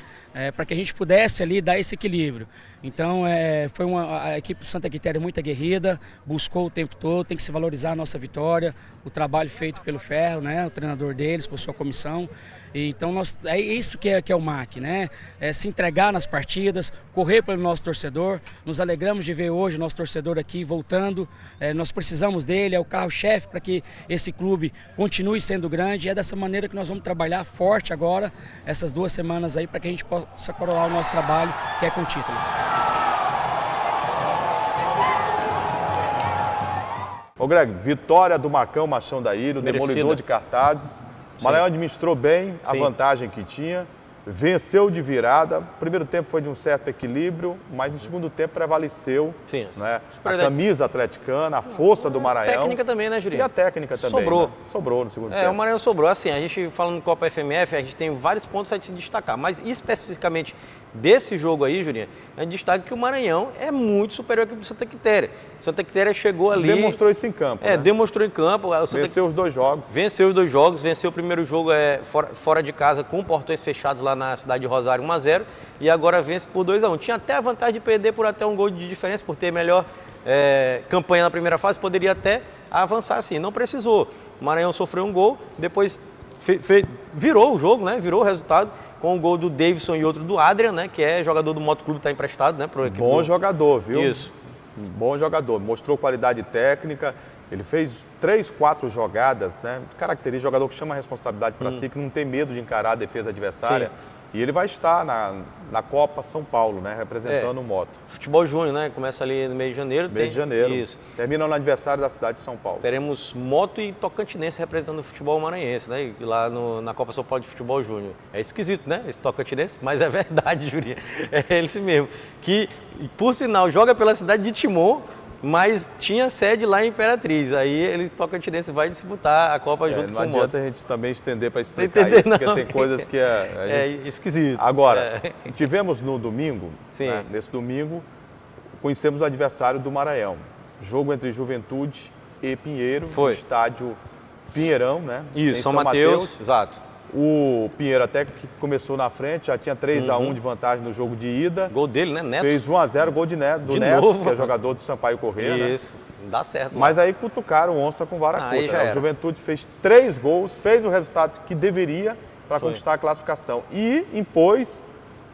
para que a gente pudesse ali dar esse equilíbrio. Então a equipe do Santa Quitéria muito aguerrida, buscou o tempo todo, tem que se valorizar a nossa vitória, o trabalho feito pelo Ferro, né, o treinador deles, com a sua comissão. E, então é isso que é o MAC, né? É se entregar nas partidas, correr pelo nosso torcedor. Nos alegramos de ver hoje o nosso torcedor aqui voltando, nós precisamos dele, é o carro-chefe para que esse clube continue sendo grande. É dessa maneira que nós vamos trabalhar forte agora, essas 2 semanas aí, para que a gente possa coroar o nosso trabalho, que é com o título. Ô Greg, vitória do Macão, Machão da Ilha, o demolidor de cartazes. O Maranhão administrou bem a vantagem que tinha, venceu de virada. O primeiro tempo foi de um certo equilíbrio, mas no segundo tempo prevaleceu, né, a camisa atleticana, a força do Maranhão. A técnica também, né, Jurinho? E a técnica também. Sobrou. Né? Sobrou no segundo tempo. O Maranhão sobrou. Assim, a gente falando Copa FMF, a gente tem vários pontos a se destacar, mas especificamente desse jogo aí, Jurinho, a gente destaca que o Maranhão é muito superior à equipe do Santa Quitéria. O Santa Quitéria chegou ali... Demonstrou isso em campo, né? Demonstrou em campo. Venceu os 2 jogos. Venceu os 2 jogos, venceu o primeiro jogo fora de casa com portões fechados lá na cidade de Rosário 1-0 e agora vence por 2-1. Tinha até a vantagem de perder por até 1 gol de diferença, por ter melhor campanha na primeira fase, poderia até avançar assim, não precisou. O Maranhão sofreu 1 gol, depois virou o jogo, né? Virou o resultado com um gol do Davidson e outro do Adrian, né? Que é jogador do Motoclube, está emprestado, né? Bom jogador, viu? Isso. Bom jogador, mostrou qualidade técnica, ele fez 3, 4 jogadas, né? Característica, jogador que chama a responsabilidade para si, que não tem medo de encarar a defesa adversária. Sim. E ele vai estar na Copa São Paulo, né? Representando o Moto. Futebol Júnior, né? Começa ali no mês de janeiro. Mês de janeiro. Isso. Termina no aniversário da cidade de São Paulo. Teremos Moto e Tocantinense representando o futebol maranhense, né? E lá na Copa São Paulo de Futebol Júnior. É esquisito, né? Esse Tocantinense, mas é verdade, Jurinha. É esse mesmo. Que, por sinal, joga pela cidade de Timon, mas tinha sede lá em Imperatriz. Aí eles Tocantinense vai disputar a Copa junto com o Moto. Não adianta a gente também estender para explicar isso, porque tem coisas que é esquisito. Agora, tivemos no domingo, né, nesse domingo, conhecemos o adversário do Maranhão. Jogo entre Juventude e Pinheiro, no estádio Pinheirão, né? Isso, São Mateus, exato. O Pinheiro até que começou na frente, já tinha 3-1 de vantagem no jogo de ida. Gol dele, né, Neto? Fez 1-0, gol do Neto, novo, que é jogador do Sampaio Corrêa. Isso, né? Dá certo. Mas aí cutucaram onça com vara curta. A Juventude fez 3 gols, fez o resultado que deveria para conquistar a classificação. E impôs,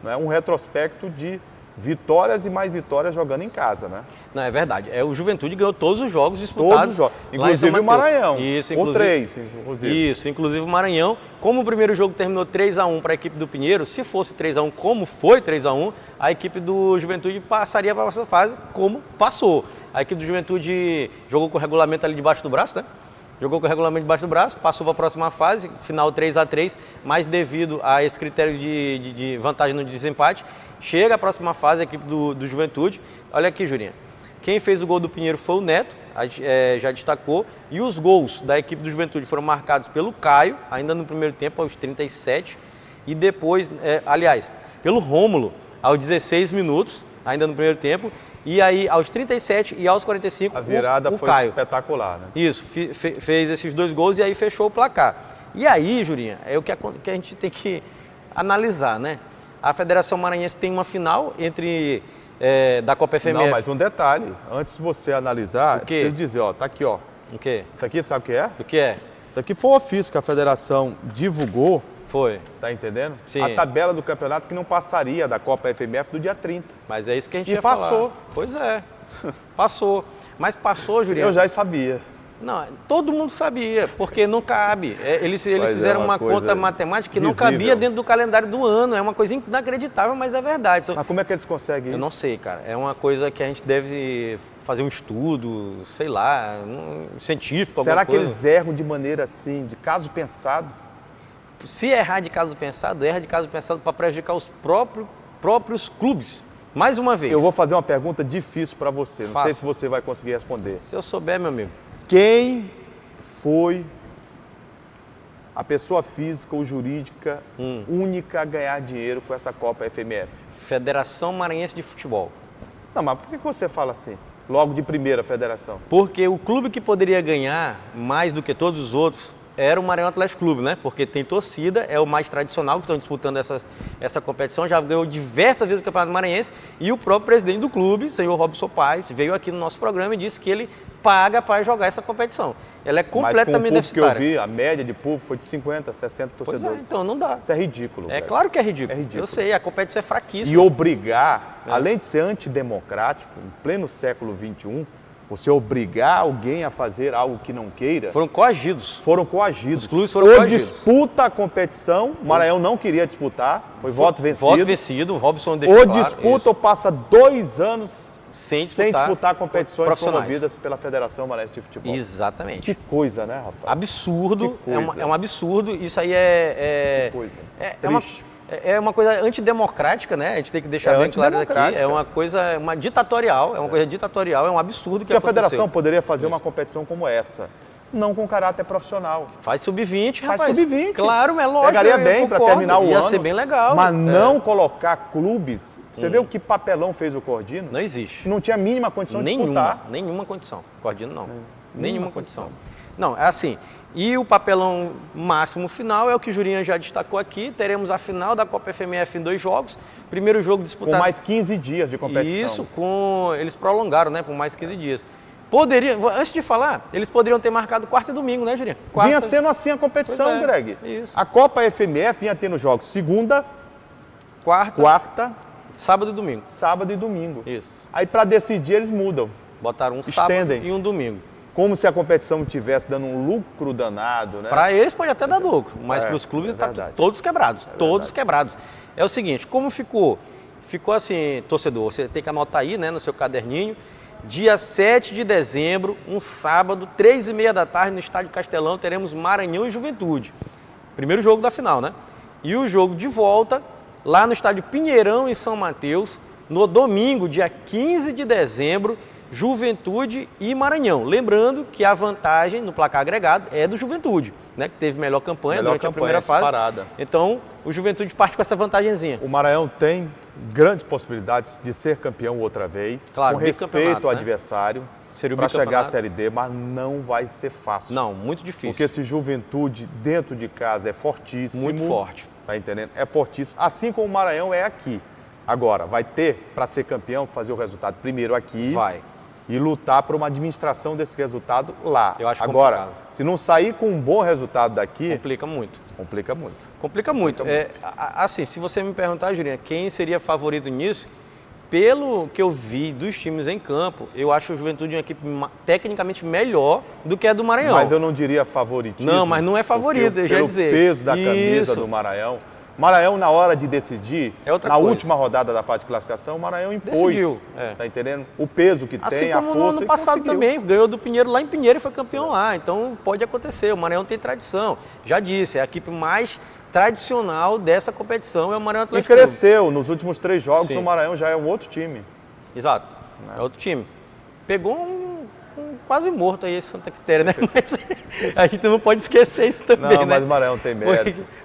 né, um retrospecto de vitórias e mais vitórias jogando em casa, né? Não, é verdade. O Juventude ganhou todos os jogos disputados. Todos os jogos. Inclusive o Maranhão. Isso, inclusive. 3, inclusive. Isso, inclusive o Maranhão. Como o primeiro jogo terminou 3-1 para a equipe do Pinheiro, se fosse 3-1 como foi 3-1, a equipe do Juventude passaria para a próxima fase como passou. A equipe do Juventude jogou com o regulamento ali debaixo do braço, né? Jogou com o regulamento debaixo do braço, passou para a próxima fase, final 3-3, mas devido a esse critério de vantagem no desempate, chega à próxima fase a equipe do Juventude. Olha aqui, Jurinha. Quem fez o gol do Pinheiro foi o Neto, já destacou. E os gols da equipe do Juventude foram marcados pelo Caio, ainda no primeiro tempo, aos 37. E depois, pelo Rômulo, aos 16 minutos, ainda no primeiro tempo. E aí, aos 37 e aos 45, a virada o foi Caio. Espetacular, né? Isso, fez esses 2 gols e aí fechou o placar. E aí, Jurinha, é o que a gente tem que analisar, né? A Federação Maranhense tem uma final da Copa FMF. Não, mas um detalhe. Antes de você analisar, eu preciso dizer, ó, tá aqui, ó. O quê? Isso aqui, sabe o que é? O que é? Isso aqui foi o ofício que a Federação divulgou. Foi. Tá entendendo? Sim. A tabela do campeonato que não passaria da Copa FMF do dia 30. Mas é isso que a gente ia falar. passou. Pois é. Passou. Mas passou, Juliano. Eu já sabia. Não, todo mundo sabia, porque não cabe. Eles fizeram uma conta matemática que não cabia dentro do calendário do ano. É uma coisa inacreditável, mas é verdade. Mas como é que eles conseguem isso? Eu não sei, cara. É uma coisa que a gente deve fazer um estudo, sei lá, científico, Será alguma coisa. Que eles erram de maneira assim, de caso pensado? Se errar de caso pensado, erra de caso pensado para prejudicar os próprios clubes. Mais uma vez. Eu vou fazer uma pergunta difícil para você. Não sei se você vai conseguir responder. Se eu souber, meu amigo. Quem foi a pessoa física ou jurídica única a ganhar dinheiro com essa Copa FMF? Federação Maranhense de Futebol. Não, mas por que você fala assim? Logo de primeira, federação? Porque o clube que poderia ganhar mais do que todos os outros era o Maranhão Atlético Clube, né? Porque tem torcida, é o mais tradicional que estão disputando essa competição, já ganhou diversas vezes o Campeonato Maranhense e o próprio presidente do clube, senhor Robson Paes, veio aqui no nosso programa e disse que ele paga para jogar essa competição. Ela é completamente deficitária. Mas com o público que eu vi, a média de público foi de 50, 60 torcedores. Pois é, então não dá. Isso é ridículo. É claro que é ridículo. É ridículo. Eu sei, a competição é fraquíssima. E obrigar, além de ser antidemocrático, em pleno século XXI, você obrigar alguém a fazer algo que não queira... Foram coagidos. Foram coagidos. Os clubes foram coagidos. Disputa a competição, o Maranhão não queria disputar, foi voto vencido. Voto vencido, o Robson deixou ou claro. Disputa ou passa 2 anos sem disputar competições promovidas pela Federação Maranhense de Futebol. Exatamente. Que coisa, né, rapaz? Absurdo, é um absurdo, isso aí Que coisa. Triste. É uma coisa antidemocrática, né? A gente tem que deixar bem claro aqui. É uma coisa ditatorial, é um absurdo que aconteceu. A federação poderia fazer uma competição como essa, não com caráter profissional. Faz sub-20, rapaz. Faz sub-20. Claro, é lógico. Pegaria bem para terminar o ano. Ia ser bem legal. Mas não colocar clubes. Você vê o que papelão fez o Cordino? Não existe. Não tinha a mínima condição de disputar. Nenhuma condição. Cordino não. Nenhuma condição. Não, é assim. E o papelão máximo final é o que o Jurinha já destacou aqui. Teremos a final da Copa FMF em 2 jogos. Primeiro jogo disputado... Com mais 15 dias de competição. Isso, eles prolongaram, né? Por mais 15 dias. Antes de falar, eles poderiam ter marcado quarta e domingo, né, Jurinha? Vinha sendo assim a competição, Greg. Isso. A Copa FMF vinha tendo jogos segunda, quarta, sábado e domingo. Sábado e domingo. Isso. Aí para decidir eles mudam. Botaram sábado e um domingo. Como se a competição estivesse dando um lucro danado, né? Para eles pode até dar lucro, mas para os clubes estão todos quebrados, quebrados. É o seguinte, como ficou? Ficou assim, torcedor, você tem que anotar aí, né, no seu caderninho, dia 7 de dezembro, um sábado, 3h30 da tarde, no Estádio Castelão, teremos Maranhão e Juventude. Primeiro jogo da final, né? E o jogo de volta, lá no Estádio Pinheirão, em São Mateus, no domingo, dia 15 de dezembro, Juventude e Maranhão. Lembrando que a vantagem no placar agregado é do Juventude, né? Que teve melhor campanha durante a primeira fase. Disparada. Então, o Juventude parte com essa vantagenzinha. O Maranhão tem grandes possibilidades de ser campeão outra vez, claro, com respeito ao adversário, para chegar à Série D, mas não vai ser fácil. Não, muito difícil. Porque esse Juventude dentro de casa é fortíssimo. Muito forte. Tá entendendo? É fortíssimo. Assim como o Maranhão é aqui. Agora, vai ter, para ser campeão, fazer o resultado primeiro aqui. Vai. E lutar por uma administração desse resultado lá. Eu acho agora, complicado. Se não sair com um bom resultado daqui... Complica muito. Complica muito. Complica muito. Assim, se você me perguntar, Jurinha, quem seria favorito nisso, pelo que eu vi dos times em campo, eu acho o Juventude uma equipe tecnicamente melhor do que a do Maranhão. Mas eu não diria favoritismo. Não, mas não é favorito, eu já ia dizer. Pelo peso da camisa do Maranhão. Maranhão, na hora de decidir, na última rodada da fase de classificação, o Maranhão impôs. Decidiu. Tá entendendo? O peso que assim tem, a força. Assim como no ano passado também, ganhou do Pinheiro lá em Pinheiro e foi campeão lá. Então pode acontecer, o Maranhão tem tradição. Já disse, é a equipe mais tradicional dessa competição, é o Maranhão Atlético. E cresceu, nos últimos 3 jogos, Sim. o Maranhão já é um outro time. Exato, é outro time. Pegou um quase morto aí esse Santa Quitéria, né? Mas a gente não pode esquecer isso também, não, né? Mas o Maranhão tem méritos.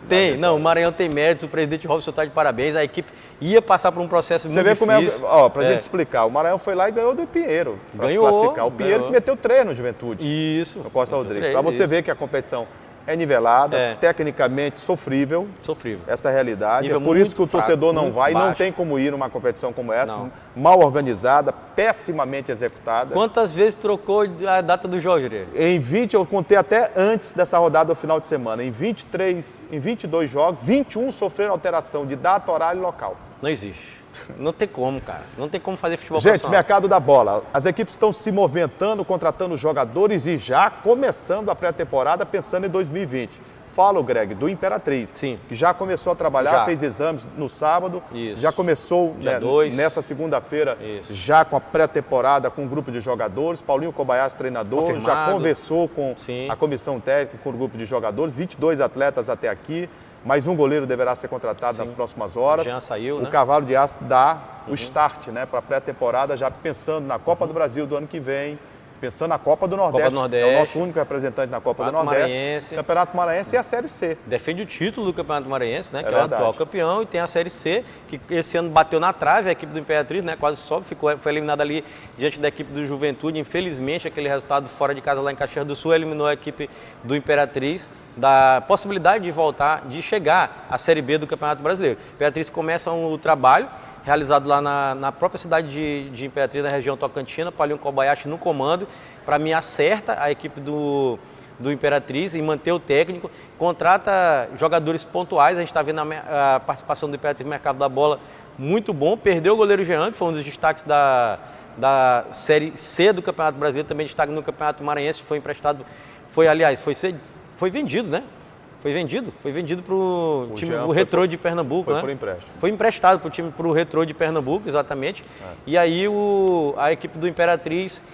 O Maranhão tem méritos, o presidente Robson está de parabéns, a equipe ia passar por um processo muito difícil. Você vê como pra gente explicar, o Maranhão foi lá e ganhou do Pinheiro para se classificar. O Pinheiro que meteu 3 no Juventude. Isso. No Costa Rodrigues. Para você ver que a competição é nivelada, tecnicamente sofrível. Sofrível. Essa é a realidade. Nível é por isso que o torcedor não vai, baixo. não tem como ir numa competição como essa, mal organizada, pessimamente executada. Quantas vezes trocou a data do jogo, Júlio? Em 20, eu contei até antes dessa rodada do final de semana. Em 22 jogos, 21 sofreram alteração de data, horário e local. Não existe. Não tem como, cara. Não tem como fazer futebol Gente, profissional. mercado da bola. As equipes estão se movimentando, contratando jogadores e já começando a pré-temporada pensando em 2020. Fala, Greg, do Imperatriz. Sim. Que já começou a trabalhar, fez exames no sábado. Isso. Já começou nessa segunda-feira, já com a pré-temporada, com um grupo de jogadores. Paulinho Kobayashi, treinador, confirmado. Já conversou com Sim. a comissão técnica, com o grupo de jogadores. 22 atletas até aqui. Mais um goleiro deverá ser contratado nas próximas horas. Já saiu, o Cavalo de Aço dá o start, né, para a pré-temporada, já pensando na Copa do Brasil do ano que vem, Pensando na Copa do Nordeste. Copa do Nordeste. É o nosso único representante na Copa do Nordeste. Maranhense. Campeonato Maranhense e a Série C. Defende o título do Campeonato Maranhense, né? Que é o verdade. atual campeão. E tem a Série C, que esse ano bateu na trave, a equipe do Imperatriz, né? Quase sobe, foi eliminada ali diante da equipe do Juventude. Infelizmente, aquele resultado fora de casa lá em Caxias do Sul eliminou a equipe do Imperatriz da possibilidade de voltar, de chegar à Série B do Campeonato Brasileiro. O Imperatriz começa o trabalho realizado lá na própria cidade de Imperatriz, na região Tocantina, Paulinho Kobayashi no comando. Para mim, acerta a equipe do Imperatriz em manter o técnico, contrata jogadores pontuais. A gente está vendo a participação do Imperatriz no mercado da bola muito bom. Perdeu o goleiro Jean, que foi um dos destaques da Série C do Campeonato Brasileiro, também destaque no Campeonato Maranhense, foi emprestado, foi vendido, né? Foi vendido para o time do Retrô de Pernambuco, foi né? por empréstimo. Foi emprestado para o Retrô de Pernambuco, exatamente. E aí a equipe do Imperatriz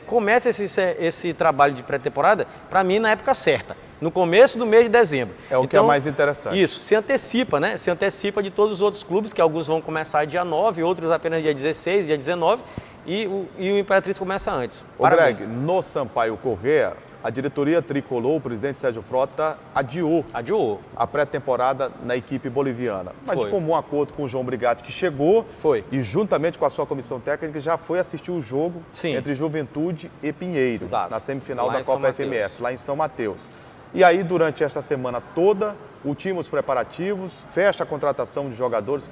começa esse trabalho de pré-temporada, para mim, na época certa, no começo do mês de dezembro. É o que é mais interessante. Isso, se antecipa, né? Se antecipa de todos os outros clubes, que alguns vão começar dia 9, outros apenas dia 16, dia 19, e o Imperatriz começa antes. Ô Greg, no Sampaio Corrêa, a diretoria tricolor, o presidente Sérgio Frota, adiou a pré-temporada na equipe boliviana. Mas de comum acordo com o João Brigatti, que chegou e juntamente com a sua comissão técnica já foi assistir o jogo entre Juventude e Pinheiro, na semifinal da Copa FMF, lá em São Mateus. E aí, durante essa semana toda, ultima os preparativos, fecha a contratação de jogadores,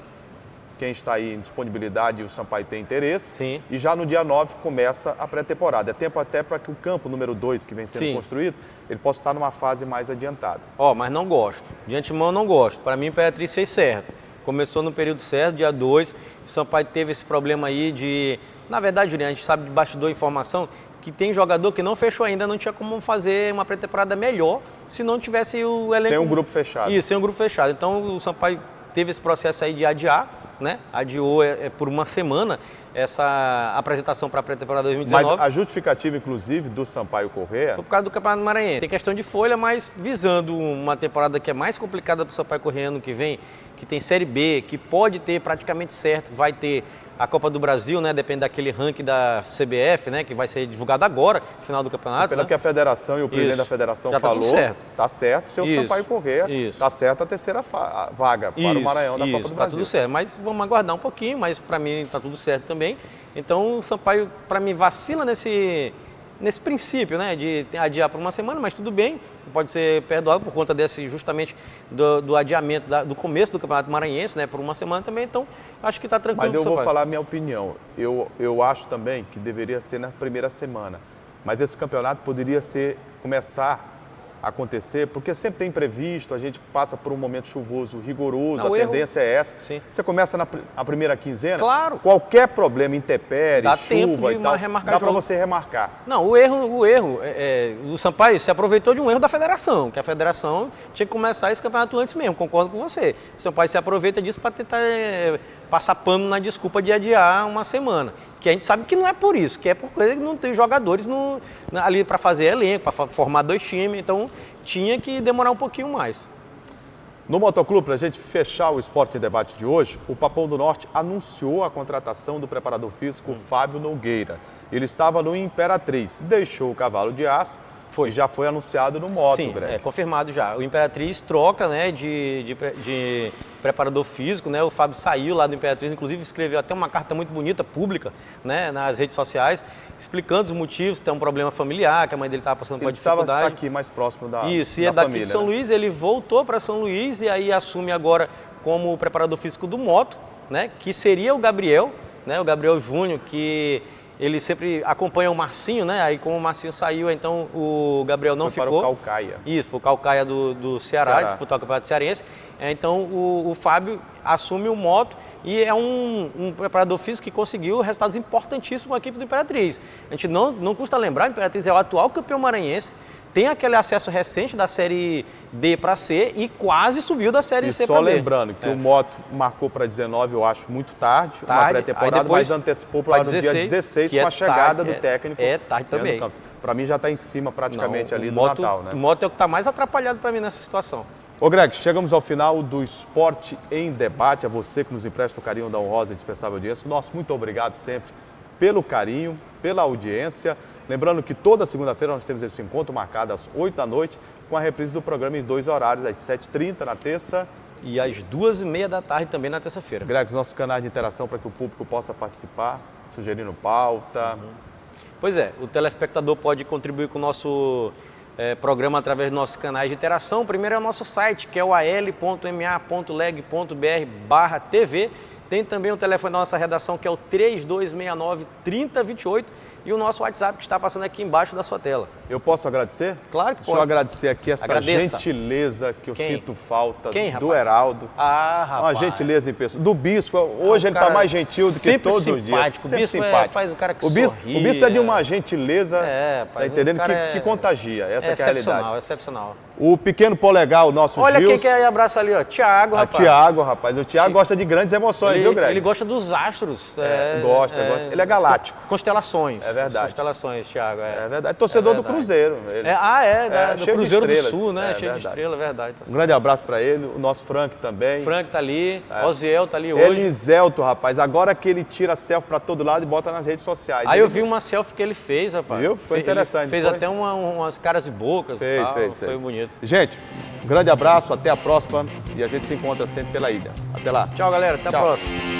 quem está aí em disponibilidade e o Sampaio tem interesse. Sim. E já no dia 9 começa a pré-temporada. É tempo até para que o campo número 2, que vem sendo construído, ele possa estar numa fase mais adiantada. Mas não gosto. De antemão, não gosto. Para mim, o Imperatriz fez certo. Começou no período certo, dia 2. O Sampaio teve esse problema aí de... Na verdade, Juliano, a gente sabe de bastidor informação que tem jogador que não fechou ainda, não tinha como fazer uma pré-temporada melhor se não tivesse o elenco... Sem um grupo fechado. Isso, sem um grupo fechado. Então, o Sampaio teve esse processo aí de adiar, né? Adiou por uma semana essa apresentação para a pré-temporada 2019. Mas a justificativa, inclusive, do Sampaio Corrêa... Foi por causa do Campeonato Maranhense. Tem questão de folha, mas visando uma temporada que é mais complicada para o Sampaio Corrêa ano que vem, que tem Série B, que pode ter praticamente certo, vai ter a Copa do Brasil, né? Depende daquele ranking da CBF, né? Que vai ser divulgado agora, no final do campeonato. Pelo que a federação e o presidente da federação falou, tá certo, seu Sampaio Corrêa, tá certo a terceira vaga para o Maranhão da Copa do Brasil. Tá tudo certo, mas vamos aguardar um pouquinho, mas para mim tá tudo certo também. Então o Sampaio, para mim, vacila nesse princípio, né, de adiar por uma semana, mas tudo bem, pode ser perdoado por conta justamente do adiamento do começo do Campeonato Maranhense, né, por uma semana também, então acho que está tranquilo. Mas eu vou falar a minha opinião, eu acho também que deveria ser na primeira semana, mas esse campeonato poderia começar a acontecer, porque sempre tem imprevisto, a gente passa por um momento chuvoso rigoroso, a tendência é essa. Sim. Você começa na primeira quinzena, qualquer problema, intempérie, dá chuva tempo de e tal, remarcar dá para você remarcar. Não, o erro, o Sampaio se aproveitou de um erro da federação, que a federação tinha que começar esse campeonato antes mesmo, concordo com você. O Sampaio se aproveita disso para tentar passar pano na desculpa de adiar uma semana. Que a gente sabe que não é por isso, que é por coisa que não tem jogadores ali para fazer elenco, para formar 2 times, então tinha que demorar um pouquinho mais. No Motoclube, para a gente fechar o Esporte em Debate de hoje, o Papão do Norte anunciou a contratação do preparador físico Fábio Nogueira. Ele estava no Imperatriz, deixou o cavalo de aço e já foi anunciado no Moto, Sim, Greg. Confirmado já. O Imperatriz troca, né, de preparador físico, né? O Fábio saiu lá do Imperatriz, inclusive escreveu até uma carta muito bonita, pública, né, nas redes sociais, explicando os motivos, tem um problema familiar, que a mãe dele estava passando por dificuldade. Ele precisava estar aqui mais próximo da família. Isso, e é daqui de São Luís, ele voltou para São Luís e aí assume agora como preparador físico do Moto, né, que seria o Gabriel, né, o Gabriel Júnior, que ele sempre acompanha o Marcinho, né? Aí como o Marcinho saiu, então o Gabriel não ficou. Para o Calcaia. Isso, para o Calcaia do Ceará, disputar o Campeonato Cearense. Então o Fábio assume o Moto e é um preparador físico que conseguiu resultados importantíssimos com a equipe do Imperatriz. A gente não custa lembrar, o Imperatriz é o atual campeão maranhense, tem aquele acesso recente da Série D para C e quase subiu da Série C para B. E só lembrando que o Moto marcou para 19, eu acho muito tarde, uma pré-temporada, mas antecipou para o dia 16 com a chegada do técnico. É tarde também. Para mim já está em cima praticamente ali do Natal, né? O Moto é o que está mais atrapalhado para mim nessa situação. Ô Greg, chegamos ao final do Esporte em Debate. A você que nos empresta o carinho da honrosa e dispensável audiência. Nosso muito obrigado sempre pelo carinho, pela audiência. Lembrando que toda segunda-feira nós temos esse encontro marcado às 8 da noite, com a reprise do programa em 2 horários, às 7h30 na terça. E às 2h30 da tarde também na terça-feira. Greg, os nossos canais de interação para que o público possa participar, sugerindo pauta. Pois é, o telespectador pode contribuir com o nosso programa através dos nossos canais de interação. O primeiro é o nosso site, que é o al.ma.leg.br/TV. Tem também o telefone da nossa redação, que é o 3269-3028. E o nosso WhatsApp, que está passando aqui embaixo da sua tela. Eu posso agradecer? Claro que Deixa eu pode. agradecer aqui essa Agradeça. gentileza que eu sinto falta Quem, do rapaz? Heraldo. Ah, rapaz. Uma gentileza em pessoa. Do Bispo, hoje ele está mais gentil do que todos os dias. O Bispo é o cara que o Bispo é de uma gentileza, rapaz, tá entendendo? cara Que contagia, essa que é a realidade. Excepcional. O pequeno polegar, o nosso Olha Gils. quem que é abraço ali, ó. Thiago, rapaz. Tiago, rapaz. O Tiago gosta de grandes emoções, viu, Greg? Ele gosta dos astros. Gosta. Ele é galáctico. Constelações. É verdade. Constelações, Thiago. É verdade. Torcedor do Cruzeiro. Ele. Do cheio de Cruzeiro do estrelas. Sul, né? Cheio verdade. de estrela, verdade. Tá Um grande abraço para ele. O nosso Frank também. Frank tá ali. Oziel tá ali hoje. Eliselto, rapaz. Agora que ele tira selfie para todo lado e bota nas redes sociais. Aí eu vi uma selfie que ele fez, rapaz. Viu? Foi interessante. Ele fez até umas caras e bocas. Fez. Foi bonito. Gente, um grande abraço. Até a próxima. E a gente se encontra sempre pela ilha. Até lá. Tchau, galera. Até a próxima.